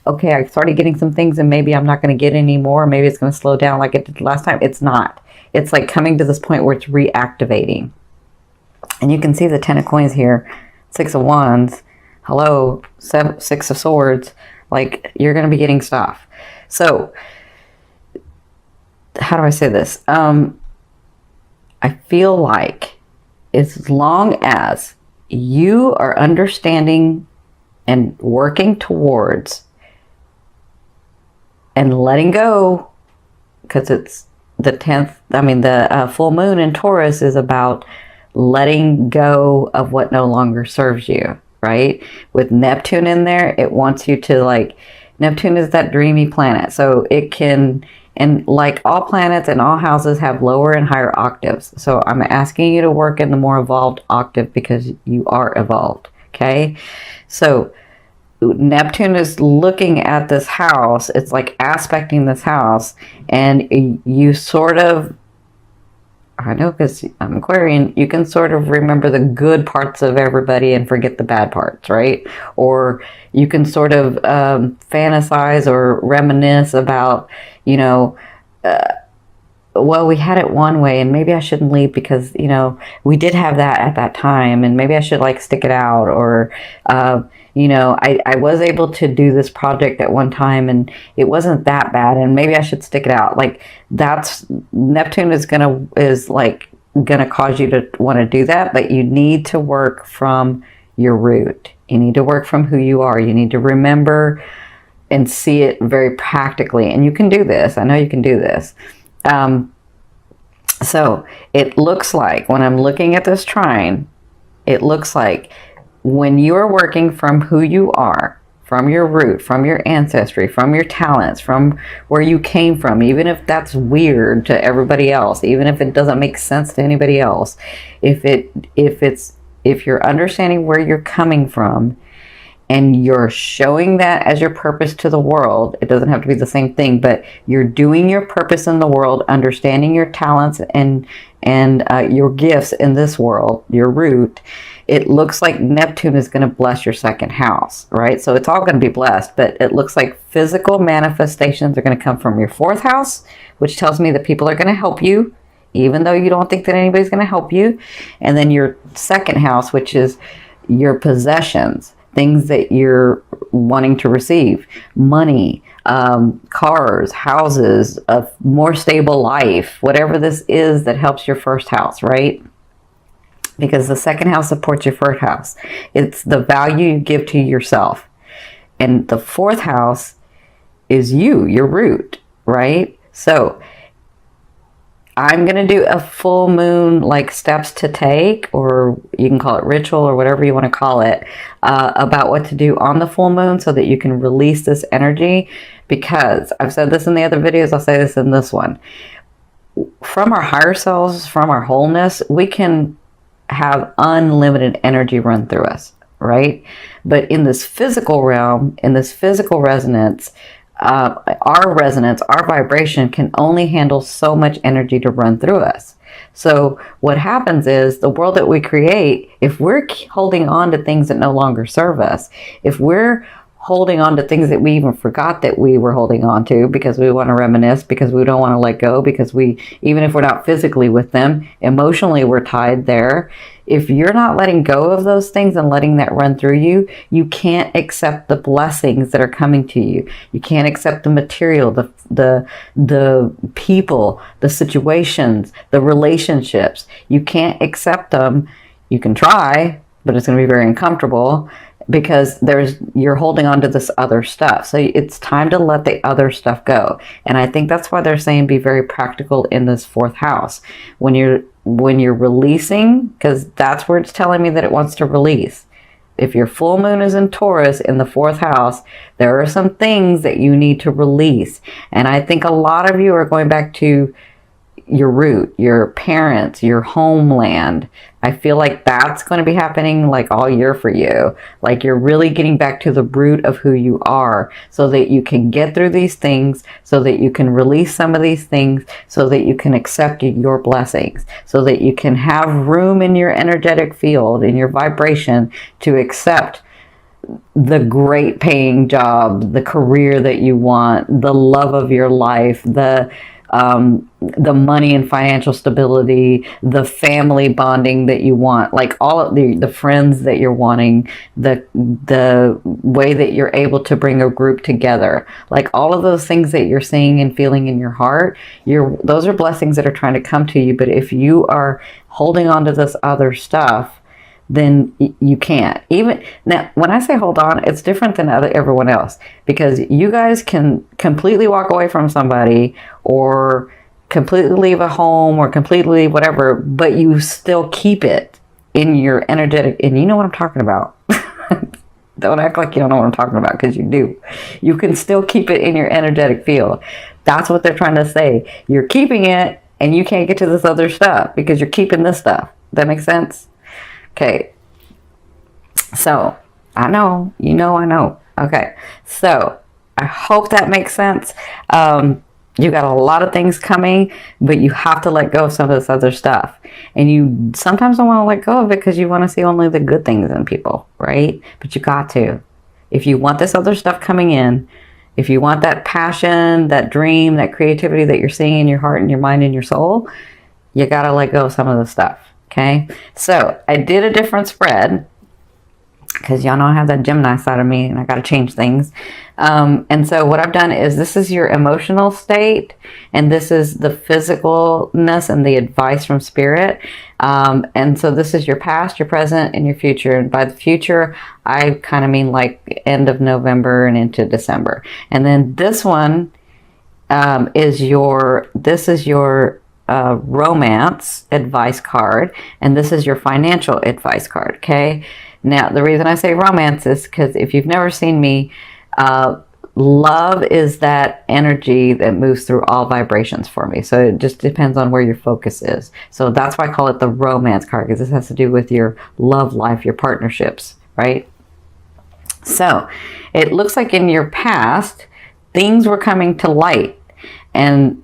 okay, I started getting some things and maybe I'm not going to get any more. Maybe it's going to slow down like it did last time. It's not. It's like coming to this point where it's reactivating. And you can see the 10 of coins here, 6 of wands, hello, 6 of swords. Like, you're going to be getting stuff. So, how do I say this? I feel like as long as you are understanding and working towards and letting go, because it's the 10th, the full moon in Taurus is about letting go of what no longer serves you, right? With Neptune in there, it wants you to, like, Neptune is that dreamy planet. So it can, and like all planets and all houses have lower and higher octaves. So I'm asking you to work in the more evolved octave because you are evolved, okay? So Neptune is looking at this house. It's like aspecting this house, and you sort of, I know because I'm Aquarian, you can sort of remember the good parts of everybody and forget the bad parts, right? Or you can sort of fantasize or reminisce about, you know, well, we had it one way and maybe I shouldn't leave because, you know, we did have that at that time and maybe I should like stick it out, or, you know, I was able to do this project at one time and it wasn't that bad and maybe I should stick it out. Like, that's, Neptune is gonna cause you to want to do that, but you need to work from your root. You need to work from who you are. You need to remember and see it very practically. And you can do this. I know you can do this. So it looks like when I'm looking at this trine, it looks like when you're working from who you are, from your root, from your ancestry, from your talents, from where you came from, even if that's weird to everybody else, even if it doesn't make sense to anybody else, if you're understanding where you're coming from and you're showing that as your purpose to the world, it doesn't have to be the same thing, but you're doing your purpose in the world, understanding your talents and your gifts in this world, your root. It looks like Neptune is going to bless your second house, right? So it's all going to be blessed, but it looks like physical manifestations are going to come from your fourth house, which tells me that people are going to help you, even though you don't think that anybody's going to help you. And then your second house, which is your possessions, things that you're wanting to receive, money, cars, houses, a more stable life, whatever this is that helps your first house, right? Because the second house supports your first house. It's the value you give to yourself. And the fourth house is you, your root, right? So I'm going to do a full moon, like steps to take, or you can call it ritual or whatever you want to call it, about what to do on the full moon so that you can release this energy. Because I've said this in the other videos, I'll say this in this one. From our higher selves, from our wholeness, we can have unlimited energy run through us, right? But in this physical realm, in this physical resonance, our vibration can only handle so much energy to run through us. So what happens is the world that we create, if we're holding on to things that no longer serve us, if we're holding on to things that we even forgot that we were holding on to because we want to reminisce, because we don't want to let go, because we, even if we're not physically with them, emotionally we're tied there. If you're not letting go of those things and letting that run through you, you can't accept the blessings that are coming to you. You can't accept the material, the people, the situations, the relationships. You can't accept them. You can try, but it's going to be very uncomfortable, because you're holding on to this other stuff. So it's time to let the other stuff go. And I think that's why they're saying be very practical in this fourth house. When you're releasing, because that's where it's telling me that it wants to release. If your full moon is in Taurus in the fourth house, there are some things that you need to release. And I think a lot of you are going back to your root, your parents, your homeland. I feel like that's going to be happening like all year for you. Like you're really getting back to the root of who you are so that you can get through these things, so that you can release some of these things, so that you can accept your blessings, so that you can have room in your energetic field, in your vibration, to accept the great paying job, the career that you want, the love of your life, the money and financial stability, the family bonding that you want, like all of the friends that you're wanting, the way that you're able to bring a group together, like all of those things that you're seeing and feeling in your heart, those are blessings that are trying to come to you. But if you are holding on to this other stuff, then you can't. Even now, when I say hold on, it's different than everyone else, because you guys can completely walk away from somebody or completely leave a home or completely whatever, but you still keep it in your energetic, and you know what I'm talking about. Don't act like you don't know what I'm talking about, because you do. You can still keep it in your energetic field. That's what they're trying to say. You're keeping it and you can't get to this other stuff because you're keeping this stuff. That makes sense? Okay, so I know, I know. Okay, so I hope that makes sense. You got a lot of things coming, but you have to let go of some of this other stuff. And you sometimes don't want to let go of it because you want to see only the good things in people, right? But you got to. If you want this other stuff coming in, if you want that passion, that dream, that creativity that you're seeing in your heart and your mind and your soul, you got to let go of some of the stuff. Okay, so I did a different spread because y'all know I have that Gemini side of me and I got to change things. And so what I've done is, this is your emotional state and this is the physicalness and the advice from spirit. And so this is your past, your present, and your future. And by the future, I kind of mean like end of November and into December. And then this one is your romance advice card, and this is your financial advice card. Okay, now the reason I say romance is because if you've never seen me, love is that energy that moves through all vibrations for me. So it just depends on where your focus is. So that's why I call it the romance card, because this has to do with your love life, your partnerships, right? So it looks like in your past things were coming to light, and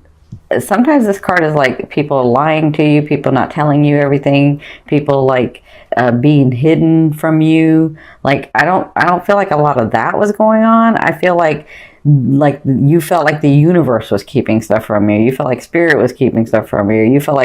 sometimes this card is like people lying to you, people not telling you everything, people like being hidden from you. Like I don't feel like a lot of that was going on. I feel like you felt like the universe was keeping stuff from you. You felt like spirit was keeping stuff from you. You felt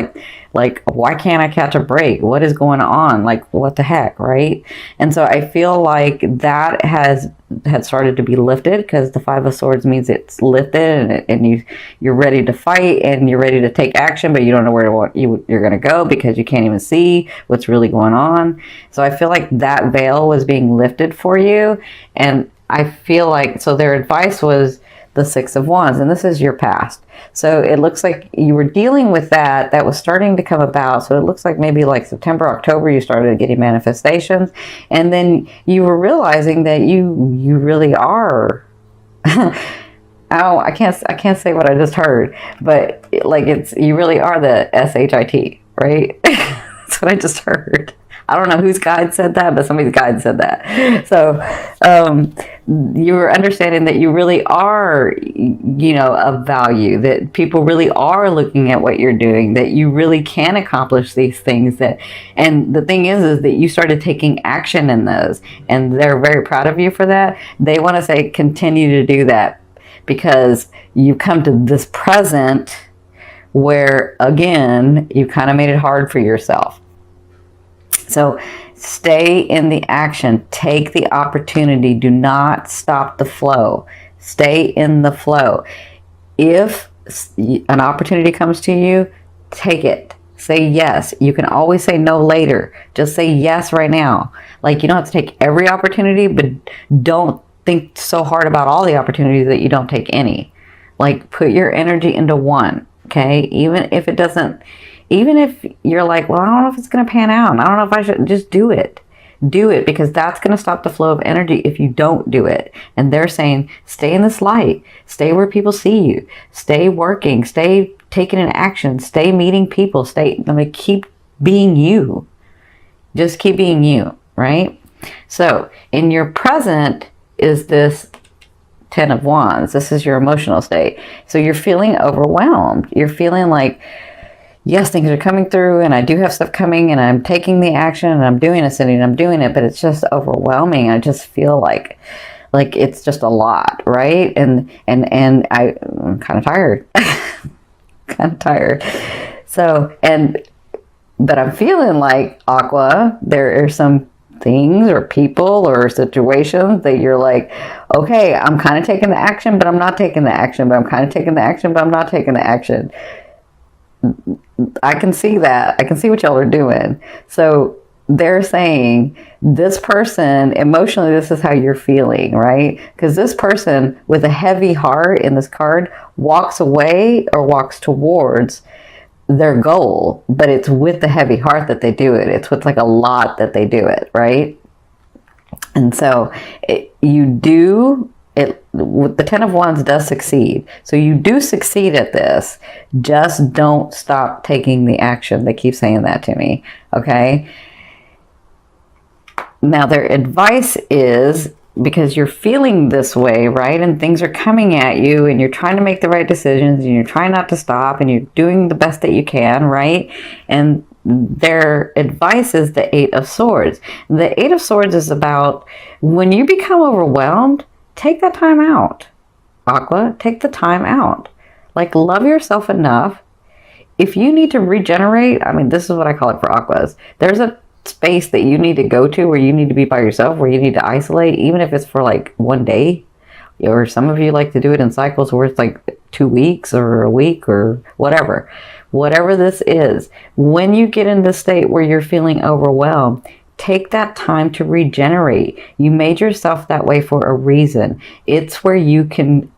like why can't I catch a break? What is going on? Like what the heck, right? And so I feel like that had started to be lifted, because the Five of Swords means it's lifted and you're ready to fight and you're ready to take action, but you don't know where you're going to go because you can't even see what's really going on. So I feel like that veil was being lifted for you, and I feel like, so their advice was the Six of Wands, and this is your past. So it looks like you were dealing with that was starting to come about. So it looks like maybe like September, October, you started getting manifestations, and then you were realizing that you really are. I can't say what I just heard, but like you really are the SHIT, right? That's what I just heard. I don't know whose guide said that, but somebody's guide said that. So you were understanding that you really are, of value, that people really are looking at what you're doing, that you really can accomplish these things. And the thing is that you started taking action in those, and they're very proud of you for that. They want to say, continue to do that, because you come to this present where, again, you kind of made it hard for yourself. So stay in the action. Take the opportunity. Do not stop the flow. Stay in the flow. If an opportunity comes to you, take it. Say yes. You can always say no later. Just say yes right now. Like, you don't have to take every opportunity, but don't think so hard about all the opportunities that you don't take any. Like, put your energy into one. Okay? Even if you're like, well, I don't know if it's going to pan out, I don't know if I should, just do it. Do it, because that's going to stop the flow of energy if you don't do it. And they're saying, stay in this light. Stay where people see you. Stay working. Stay taking an action. Stay meeting people. Keep being you. Just keep being you, right? So in your present is this Ten of Wands. This is your emotional state. So you're feeling overwhelmed. You're feeling like yes, things are coming through and I do have stuff coming and I'm taking the action and I'm doing it, Cindy, and I'm doing it, but it's just overwhelming. I just feel like it's just a lot, right? And I'm kind of tired. Kind of tired. So, but I'm feeling like, Aqua, there are some things or people or situations that you're like, okay, I'm kind of taking the action, but I'm not taking the action, but I'm kind of taking the action, but I'm not taking the action. I can see that. I can see what y'all are doing. So they're saying this person, emotionally, this is how you're feeling, right? Because this person with a heavy heart in this card walks away or walks towards their goal, but it's with the heavy heart that they do it. It's with like a lot that they do it, right? And so with the 10 of Wands does succeed. So you do succeed at this. Just don't stop taking the action. They keep saying that to me. Okay. Now their advice is, because you're feeling this way, right? And things are coming at you and you're trying to make the right decisions and you're trying not to stop and you're doing the best that you can, right? And their advice is the 8 of Swords. The 8 of Swords is about when you become overwhelmed, take that time out. Aqua, take the time out. Like, love yourself enough. If you need to regenerate, I mean, this is what I call it for Aquas. There's a space that you need to go to where you need to be by yourself, where you need to isolate, even if it's for like one day. Or some of you like to do it in cycles where it's like 2 weeks or a week or whatever. Whatever this is, when you get in the state where you're feeling overwhelmed, take that time to regenerate. You made yourself that way for a reason. It's where you can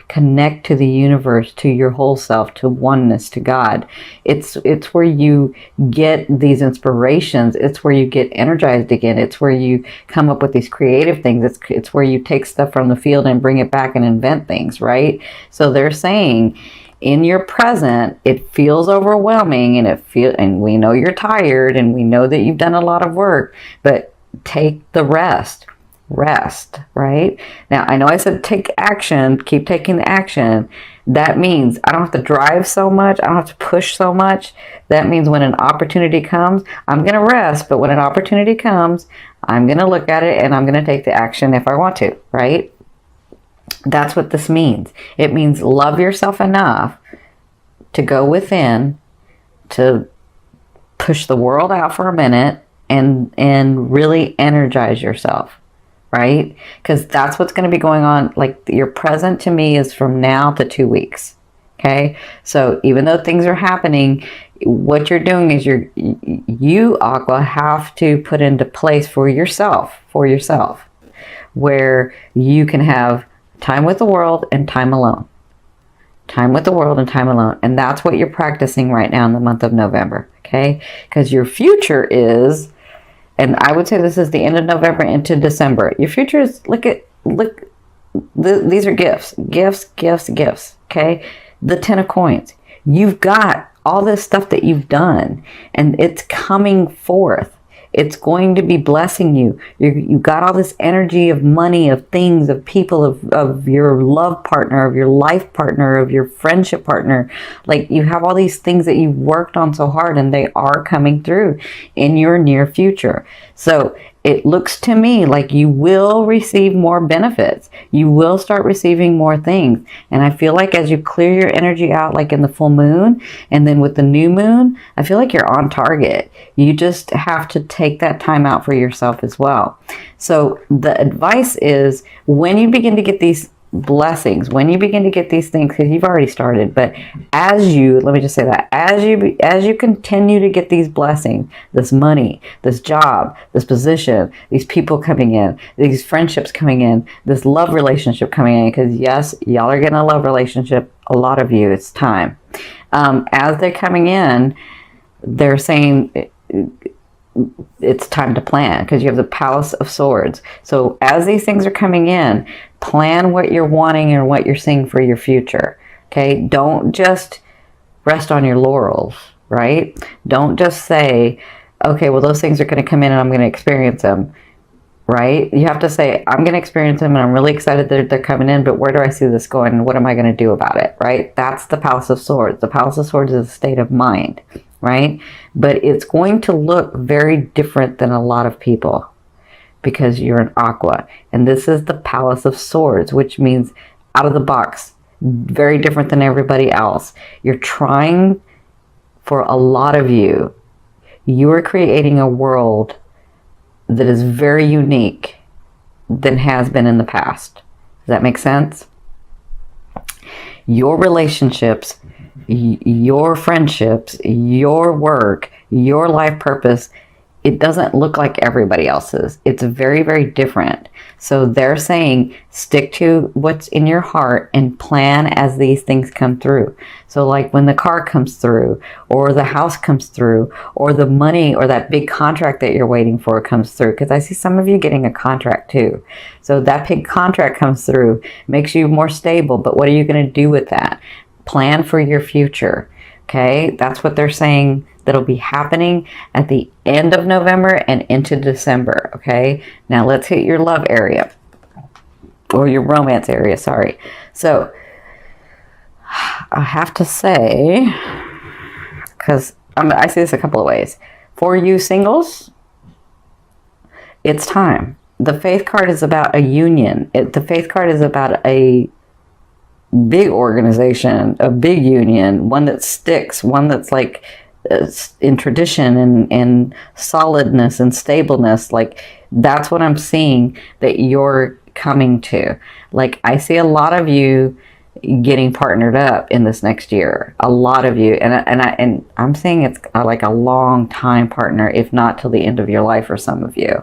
connect to the universe, to your whole self, to oneness, to God. It's where you get these inspirations. It's where you get energized again. It's where you come up with these creative things. It's where you take stuff from the field and bring it back and invent things, right? So they're saying, in your present, it feels overwhelming and we know you're tired and we know that you've done a lot of work, but take the rest, right? Now, I know I said take action, keep taking the action. That means I don't have to drive so much. I don't have to push so much. That means when an opportunity comes, I'm going to rest, but when an opportunity comes, I'm going to look at it and I'm going to take the action if I want to, right? That's what this means. It means love yourself enough to go within, to push the world out for a minute and really energize yourself, right? Because that's what's going to be going on. Like, your present to me is from now to 2 weeks. Okay. So even though things are happening, what you're doing is you, Aqua, have to put into place for yourself, where you can have time with the world and time alone. Time with the world and time alone. And that's what you're practicing right now in the month of November. Okay? Because your future is, and I would say this is the end of November into December. Your future is, these are gifts. Okay? The 10 of Coins. You've got all this stuff that you've done and it's coming forth. It's going to be blessing you. You've got all this energy of money, of things, of people, of your love partner, of your life partner, of your friendship partner. Like, you have all these things that you've worked on so hard and they are coming through in your near future. So it looks to me like you will receive more benefits. You will start receiving more things. And I feel like as you clear your energy out, like in the full moon and then with the new moon, I feel like you're on target. You just have to take that time out for yourself as well. So the advice is, when you begin to get these blessings, when you begin to get these things, because you've already started, but let me just say that, as you continue to get these blessings, this money, this job, this position, these people coming in, these friendships coming in, this love relationship coming in, because yes, y'all are getting a love relationship, a lot of you, it's time. As they're coming in, they're saying it's time to plan, because you have the Palace of Swords. So as these things are coming in, plan what you're wanting and what you're seeing for your future. Okay? Don't just rest on your laurels, right? Don't just say, okay, well, those things are going to come in and I'm going to experience them. right? You have to say, I'm going to experience them and I'm really excited that they're coming in, but where do I see this going and what am I going to do about it, right? That's the Palace of Swords. The Palace of Swords is a state of mind, right? But it's going to look very different than a lot of people because you're an Aqua. And this is the Palace of Swords, which means out of the box, very different than everybody else. You're trying, for a lot of you, you are creating a world that is very unique than has been in the past. Does that make sense? Your relationships, your friendships, your work, your life purpose, it doesn't look like everybody else's. It's very, very different. So they're saying stick to what's in your heart and plan as these things come through. So like when the car comes through, or the house comes through, or the money or that big contract that you're waiting for comes through, because I see some of you getting a contract too. So that big contract comes through, makes you more stable, but what are you going to do with that? Plan for your future. Okay, that's what they're saying that'll be happening at the end of November and into December. Okay, now let's hit your love area, or your romance area, sorry. So I have to say, because I see this a couple of ways. For you singles, it's time. The Faith card is about a union. The Faith card is about a big organization, a big union, one that sticks, one that's like in tradition and solidness and stableness. Like that's what I'm seeing that you're coming to. Like I see a lot of you getting partnered up in this next year, a lot of you, and I'm saying it's like a long time partner, if not till the end of your life for some of you.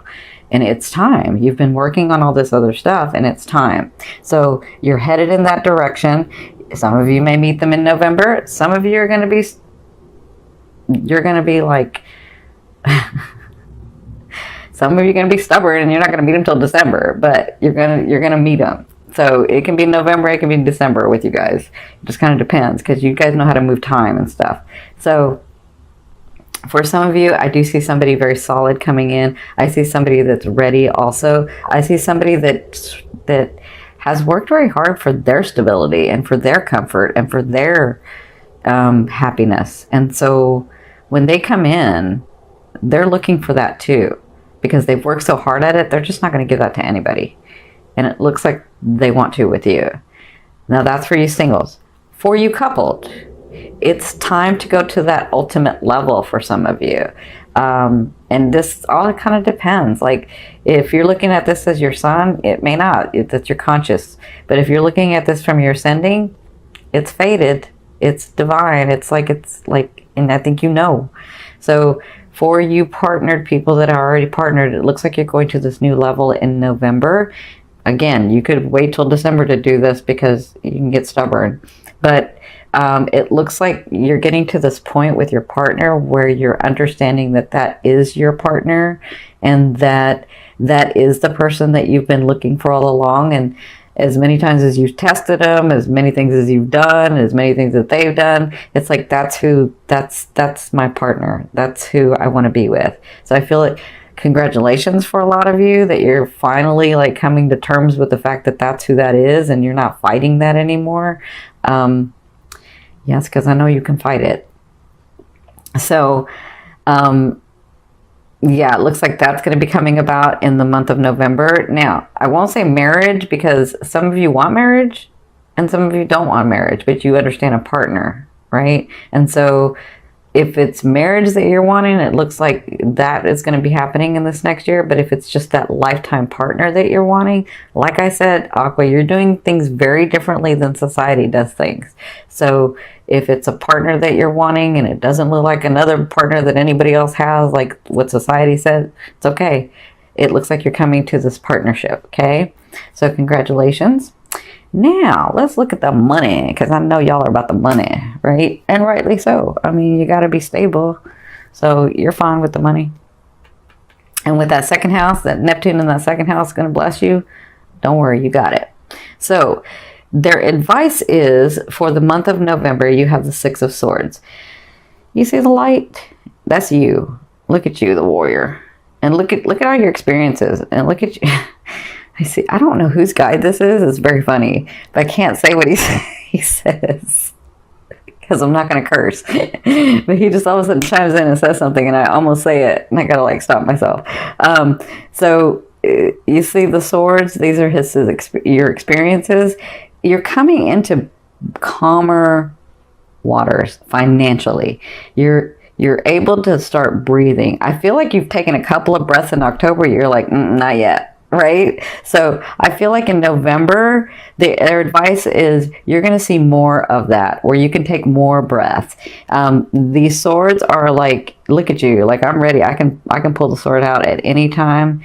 And it's time. You've been working on all this other stuff and it's time. So you're headed in that direction. Some of you may meet them in November. Some of you are going to be, you're going to be like, some of you are going to be stubborn and you're not going to meet them till December, but you're going to meet them. So it can be November, it can be December with you guys. It just kind of depends because you guys know how to move time and stuff. So for some of you, I do see somebody very solid coming in. I see somebody that's ready also. I see somebody that has worked very hard for their stability and for their comfort and for their happiness. And so when they come in, they're looking for that too. Because they've worked so hard at it, they're just not going to give that to anybody. And it looks like they want to with you. Now that's for you singles. For you coupled, it's time to go to that ultimate level for some of you. And this all kind of depends. Like if you're looking at this as your sun, it may not. That's your conscious. But if you're looking at this from your ascending, it's fated. It's divine. It's like, and I think you know. So for you partnered people that are already partnered, it looks like you're going to this new level in November. Again, you could wait till December to do this because you can get stubborn. But it looks like you're getting to this point with your partner where you're understanding that that is your partner and that that is the person that you've been looking for all along. And as many times as you've tested them, as many things as you've done, as many things that they've done, it's like that's my partner. That's who I want to be with. So I feel like congratulations for a lot of you that you're finally like coming to terms with the fact that that's who that is and you're not fighting that anymore. Yes, because I know you can fight it. So, yeah, it looks like that's going to be coming about in the month of November. Now, I won't say marriage because some of you want marriage and some of you don't want marriage, but you understand a partner, right? And so if it's marriage that you're wanting, it looks like that is going to be happening in this next year. But if it's just that lifetime partner that you're wanting, like I said, Aqua, you're doing things very differently than society does things. So if it's a partner that you're wanting and it doesn't look like another partner that anybody else has, like what society says, it's okay. It looks like you're coming to this partnership, okay? So congratulations. Now, let's look at the money, because I know y'all are about the money, right? And rightly so. I mean, you got to be stable. So you're fine with the money. And with that second house, that Neptune in that second house is going to bless you. Don't worry, you got it. So their advice is for the month of November, you have the Six of Swords. You see the light? That's you. Look at you, the warrior. And look at all your experiences, and look at you. I see. I don't know whose guide this is. It's very funny, but I can't say what he says because I'm not going to curse. But he just all of a sudden chimes in and says something, and I almost say it, and I got to like stop myself. So you see the swords. These are your experiences. You're coming into calmer waters financially. You're able to start breathing. I feel like you've taken a couple of breaths in October. You're like, not yet, right? So I feel like in November, their advice is you're going to see more of that, where you can take more breaths. These swords are like, look at you, like I'm ready. I can pull the sword out at any time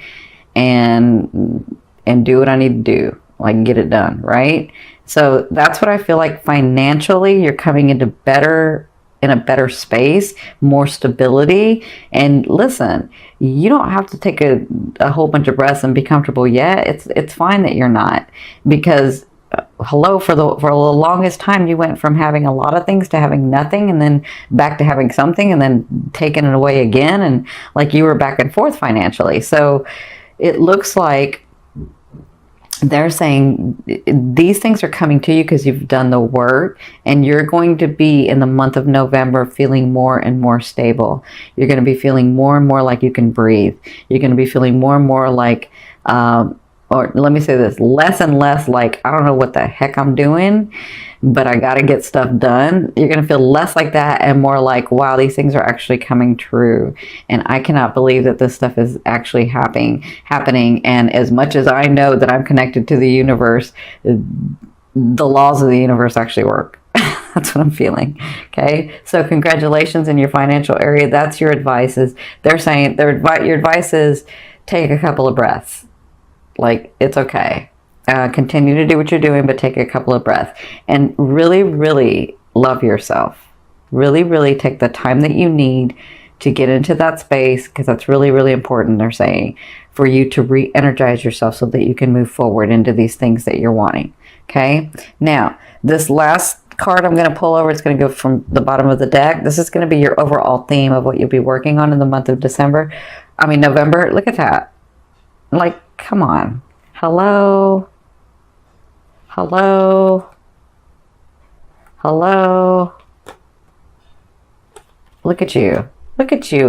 and do what I need to do, like get it done, right? So that's what I feel like financially. You're coming into in a better space, more stability. And listen, you don't have to take a whole bunch of breaths and be comfortable yet. It's fine that you're not, because hello, for the longest time you went from having a lot of things to having nothing, and then back to having something, and then taking it away again, and like you were back and forth financially. So it looks like they're saying these things are coming to you because you've done the work, and you're going to be in the month of November feeling more and more stable. You're going to be feeling more and more like you can breathe. You're going to be feeling more and more like, or let me say this, less and less like, I don't know what the heck I'm doing, but I got to get stuff done. You're going to feel less like that and more like, wow, these things are actually coming true. And I cannot believe that this stuff is actually happening. And as much as I know that I'm connected to the universe, the laws of the universe actually work. That's what I'm feeling. Okay. So congratulations in your financial area. That's your advice. They're saying your advice is take a couple of breaths. Like, it's okay. Continue to do what you're doing, but take a couple of breaths and really, really love yourself. Really, really take the time that you need to get into that space, because that's really, really important, they're saying, for you to re-energize yourself so that you can move forward into these things that you're wanting. Okay. Now, this last card I'm going to pull over, it's going to go from the bottom of the deck. This is going to be your overall theme of what you'll be working on in the month of November. Look at that. Like, come on. Hello. Look at you,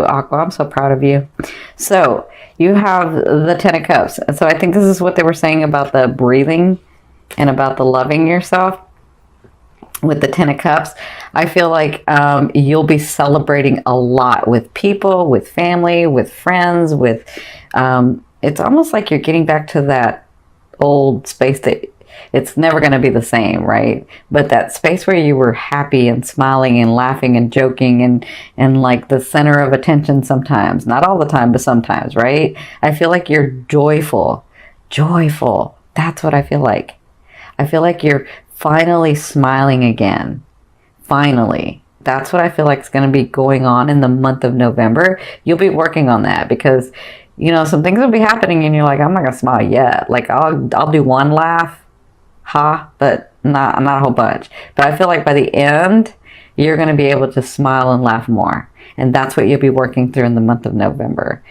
Aqua. I'm so proud of you. So you have the Ten of Cups. And so I think this is what they were saying about the breathing and about the loving yourself. With the Ten of Cups, I feel like you'll be celebrating a lot with people, with family, with friends, with it's almost like you're getting back to that old space that it's never going to be the same, right? But that space where you were happy and smiling and laughing and joking and like the center of attention sometimes, not all the time, but sometimes, right? I feel like you're joyful. That's what I feel like. I feel like you're finally smiling again. Finally. That's what I feel like is going to be going on in the month of November. You'll be working on that because, you know, some things will be happening and you're like, I'm not going to smile yet. Like I'll do one laugh, but not a whole bunch. But I feel like by the end, you're going to be able to smile and laugh more. And that's what you'll be working through in the month of November.